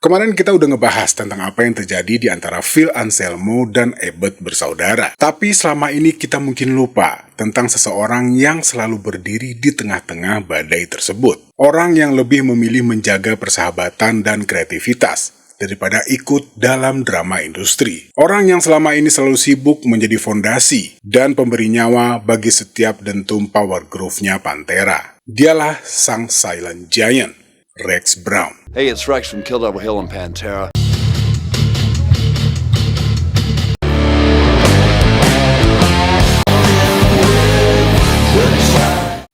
Kemarin kita udah ngebahas tentang apa yang terjadi di antara Phil Anselmo dan Abbott bersaudara. Tapi selama ini kita mungkin lupa tentang seseorang yang selalu berdiri di tengah-tengah badai tersebut. Orang yang lebih memilih menjaga persahabatan dan kreativitas daripada ikut dalam drama industri. Orang yang selama ini selalu sibuk menjadi fondasi dan pemberi nyawa bagi setiap dentum power groove-nya Pantera. Dialah sang silent giant, Rex Brown. Hey, it's Rex from Kill Devil Hill and Pantera.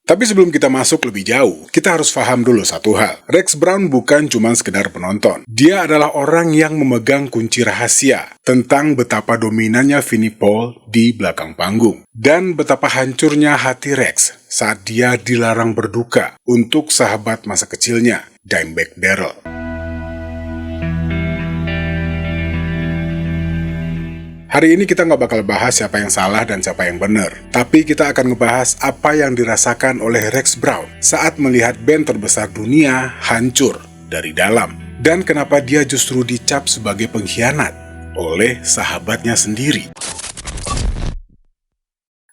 Tapi sebelum kita masuk lebih jauh, kita harus paham dulu satu hal. Rex Brown bukan cuma sekedar penonton. Dia adalah orang yang memegang kunci rahasia tentang betapa dominannya Vinnie Paul di belakang panggung. Dan betapa hancurnya hati Rex saat dia dilarang berduka untuk sahabat masa kecilnya, Dimebag Darrell. Hari ini kita nggak bakal bahas siapa yang salah dan siapa yang benar. Tapi kita akan ngebahas apa yang dirasakan oleh Rex Brown saat melihat band terbesar dunia hancur dari dalam. Dan kenapa dia justru dicap sebagai pengkhianat oleh sahabatnya sendiri.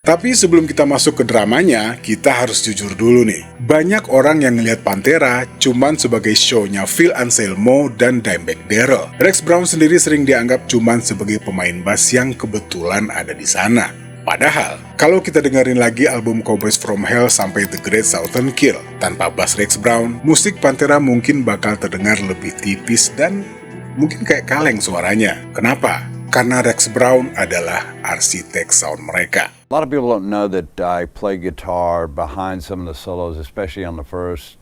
Tapi sebelum kita masuk ke dramanya, kita harus jujur dulu nih. Banyak orang yang ngelihat Pantera cuman sebagai show-nya Phil Anselmo dan Dimebag Darrell. Rex Brown sendiri sering dianggap cuman sebagai pemain bass yang kebetulan ada di sana. Padahal, kalau kita dengerin lagi album Cowboys from Hell sampai The Great Southern Kill, tanpa bass Rex Brown, musik Pantera mungkin bakal terdengar lebih tipis dan mungkin kayak kaleng suaranya. Kenapa? Karena Rex Brown adalah arsitek sound mereka. A lot of people don't know that I play guitar behind some of the solos, especially on the first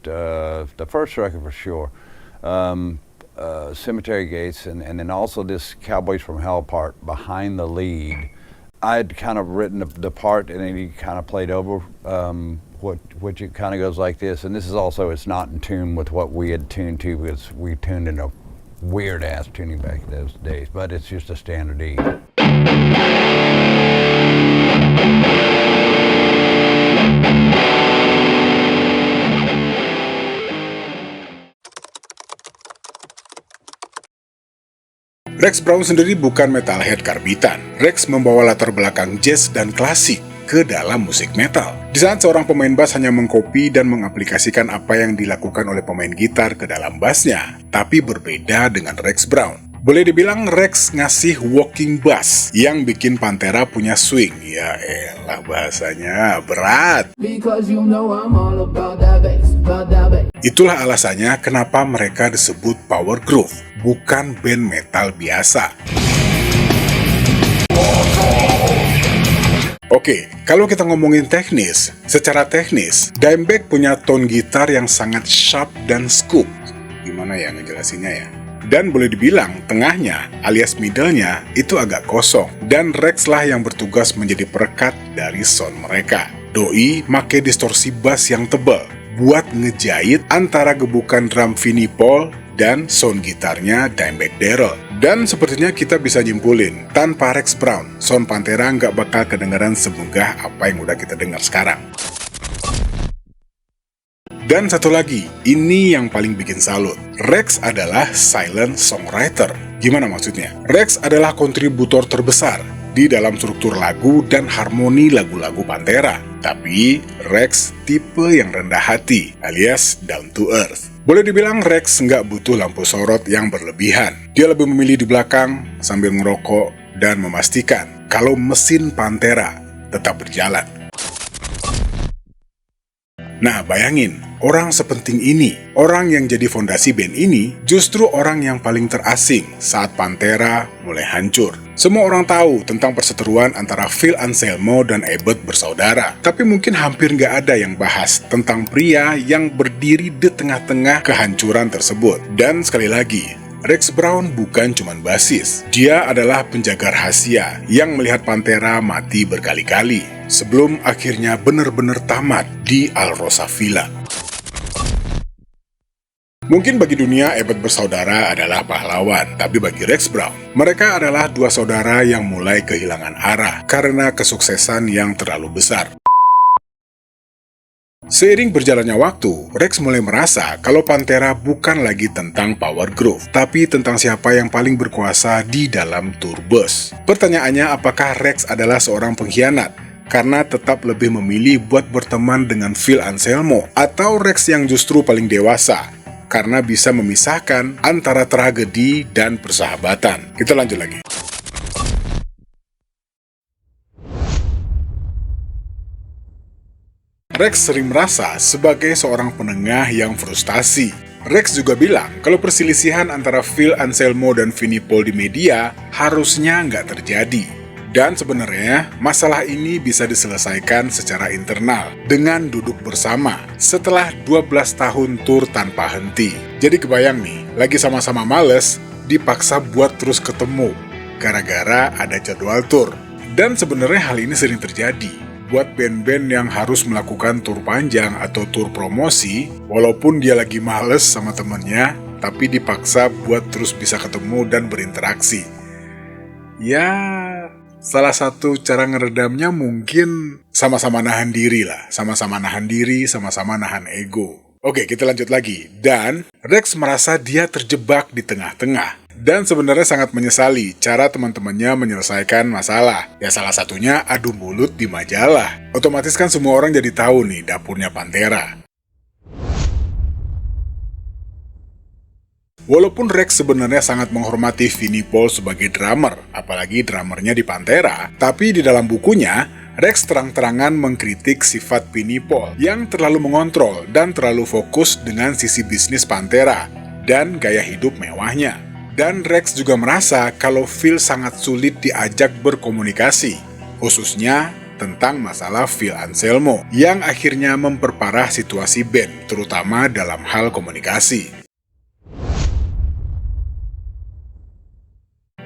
record for sure. Cemetery Gates, and then also this Cowboys from Hell part behind the lead. I'd kind of written the part, and then he kind of played over which it kind of goes like this. And this is also, it's not in tune with what we had tuned to, because we tuned in a weird ass tuning back in those days, but it's just a standard E. Rex Brown sendiri bukan metalhead karbitan. Rex membawa latar belakang jazz dan klasik ke dalam musik metal. Di saat seorang pemain bass hanya mengkopi dan mengaplikasikan apa yang dilakukan oleh pemain gitar ke dalam bassnya, tapi berbeda dengan Rex Brown. Boleh dibilang Rex ngasih walking bass yang bikin Pantera punya swing. Ya elah, bahasanya berat. Itulah alasannya kenapa mereka disebut power groove, bukan band metal biasa. Oke, kalau kita ngomongin teknis, secara teknis, Dimebag punya tone gitar yang sangat sharp dan scoop. Gimana ya ngejelasinnya ya? Dan boleh dibilang tengahnya alias middle-nya itu agak kosong. Dan Rex lah yang bertugas menjadi perekat dari sound mereka. Doi make distorsi bass yang tebal buat ngejahit antara gebukan drum Vinnie Paul dan sound gitarnya Dimebag Darrell. Dan sepertinya kita bisa nyimpulin, tanpa Rex Brown, sound Pantera nggak bakal kedengaran semegah apa yang udah kita dengar sekarang. Dan satu lagi, ini yang paling bikin salut. Rex adalah silent songwriter. Gimana maksudnya? Rex adalah kontributor terbesar di dalam struktur lagu dan harmoni lagu-lagu Pantera. Tapi, Rex tipe yang rendah hati, alias down to earth. Boleh dibilang Rex nggak butuh lampu sorot yang berlebihan. Dia lebih memilih di belakang sambil ngerokok dan memastikan kalau mesin Pantera tetap berjalan. Nah, bayangin, orang sepenting ini, orang yang jadi fondasi band ini, justru orang yang paling terasing saat Pantera mulai hancur. Semua orang tahu tentang perseteruan antara Phil Anselmo dan Abbott bersaudara, tapi mungkin hampir nggak ada yang bahas tentang pria yang berdiri di tengah-tengah kehancuran tersebut. Dan sekali lagi, Rex Brown bukan cuma basis. Dia adalah penjaga rahasia yang melihat Pantera mati berkali-kali sebelum akhirnya benar-benar tamat di Alrosa Villa. Mungkin bagi dunia Abbott bersaudara adalah pahlawan, tapi bagi Rex Brown, mereka adalah dua saudara yang mulai kehilangan arah karena kesuksesan yang terlalu besar. Seiring berjalannya waktu, Rex mulai merasa kalau Pantera bukan lagi tentang power groove, tapi tentang siapa yang paling berkuasa di dalam tour bus. Pertanyaannya, apakah Rex adalah seorang pengkhianat karena tetap lebih memilih buat berteman dengan Phil Anselmo, atau Rex yang justru paling dewasa karena bisa memisahkan antara tragedi dan persahabatan? Kita lanjut lagi. Rex sering merasa sebagai seorang penengah yang frustasi. Rex juga bilang kalau perselisihan antara Phil Anselmo dan Vinnie Paul di media harusnya nggak terjadi. Dan sebenarnya masalah ini bisa diselesaikan secara internal dengan duduk bersama setelah 12 tahun tur tanpa henti. Jadi kebayang nih, lagi sama-sama males, dipaksa buat terus ketemu gara-gara ada jadwal tur. Dan sebenarnya hal ini sering terjadi buat band-band yang harus melakukan tur panjang atau tur promosi, walaupun dia lagi males sama temennya, tapi dipaksa buat terus bisa ketemu dan berinteraksi. Ya, salah satu cara ngeredamnya mungkin sama-sama nahan diri lah, sama-sama nahan diri, sama-sama nahan ego. Oke, kita lanjut lagi. Dan Rex merasa dia terjebak di tengah-tengah. Dan sebenarnya sangat menyesali cara teman-temannya menyelesaikan masalah. Ya salah satunya adu mulut di majalah. Otomatis kan semua orang jadi tahu nih dapurnya Pantera. Walaupun Rex sebenarnya sangat menghormati Vinnie Paul sebagai drummer, apalagi drummernya di Pantera, tapi di dalam bukunya, Rex terang-terangan mengkritik sifat Vinnie Paul yang terlalu mengontrol dan terlalu fokus dengan sisi bisnis Pantera dan gaya hidup mewahnya. Dan Rex juga merasa kalau Phil sangat sulit diajak berkomunikasi, khususnya tentang masalah Phil Anselmo, yang akhirnya memperparah situasi band, terutama dalam hal komunikasi.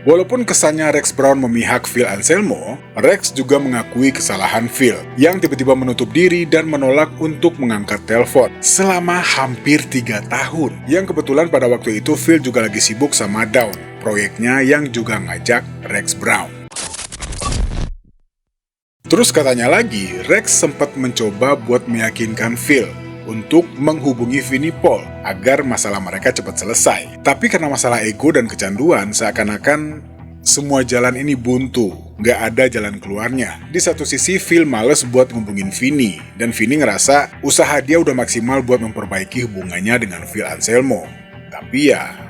Walaupun kesannya Rex Brown memihak Phil Anselmo, Rex juga mengakui kesalahan Phil yang tiba-tiba menutup diri dan menolak untuk mengangkat telepon selama hampir 3 tahun. Yang kebetulan pada waktu itu Phil juga lagi sibuk sama Down, proyeknya yang juga ngajak Rex Brown. Terus katanya lagi, Rex sempat mencoba buat meyakinkan Phil untuk menghubungi Vinnie Paul agar masalah mereka cepat selesai. Tapi karena masalah ego dan kecanduan, seakan-akan semua jalan ini buntu, nggak ada jalan keluarnya. Di satu sisi, Phil males buat ngubungin Vinnie, dan Vinnie ngerasa usaha dia udah maksimal buat memperbaiki hubungannya dengan Phil Anselmo. Tapi ya...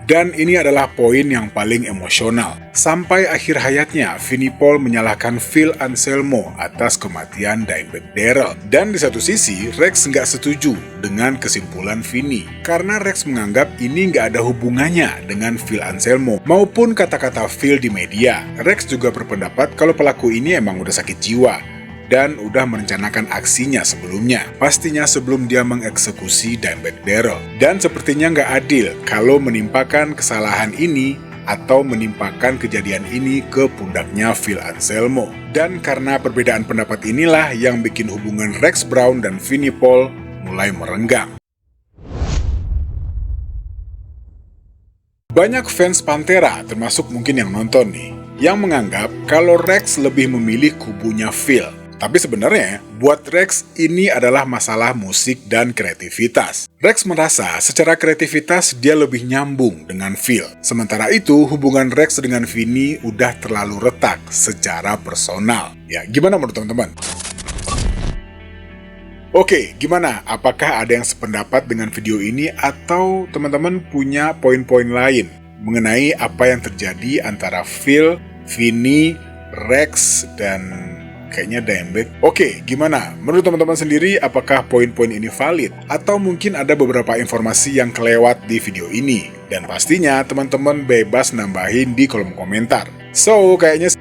Dan ini adalah poin yang paling emosional. Sampai akhir hayatnya, Vinnie Paul menyalahkan Phil Anselmo atas kematian Dimebag Darrell. Dan di satu sisi, Rex nggak setuju dengan kesimpulan Vinnie. Karena Rex menganggap ini nggak ada hubungannya dengan Phil Anselmo maupun kata-kata Phil di media. Rex juga berpendapat kalau pelaku ini emang udah sakit jiwa dan udah merencanakan aksinya sebelumnya. Pastinya sebelum dia mengeksekusi Dimebag Darrell. Dan sepertinya nggak adil kalau menimpakan kesalahan ini atau menimpakan kejadian ini ke pundaknya Phil Anselmo. Dan karena perbedaan pendapat inilah yang bikin hubungan Rex Brown dan Vinnie Paul mulai merenggang. Banyak fans Pantera, termasuk mungkin yang nonton nih, yang menganggap kalau Rex lebih memilih kubunya Phil. Tapi sebenarnya, buat Rex ini adalah masalah musik dan kreativitas. Rex merasa secara kreativitas dia lebih nyambung dengan Phil. Sementara itu, hubungan Rex dengan Vinnie udah terlalu retak secara personal. Ya, gimana menurut teman-teman? Oke, gimana? Apakah ada yang sependapat dengan video ini atau teman-teman punya poin-poin lain mengenai apa yang terjadi antara Phil, Vinnie, Rex, dan kayaknya Dimebag? Oke, gimana? Menurut teman-teman sendiri, apakah poin-poin ini valid? Atau mungkin ada beberapa informasi yang kelewat di video ini? Dan pastinya teman-teman bebas nambahin di kolom komentar. So, kayaknya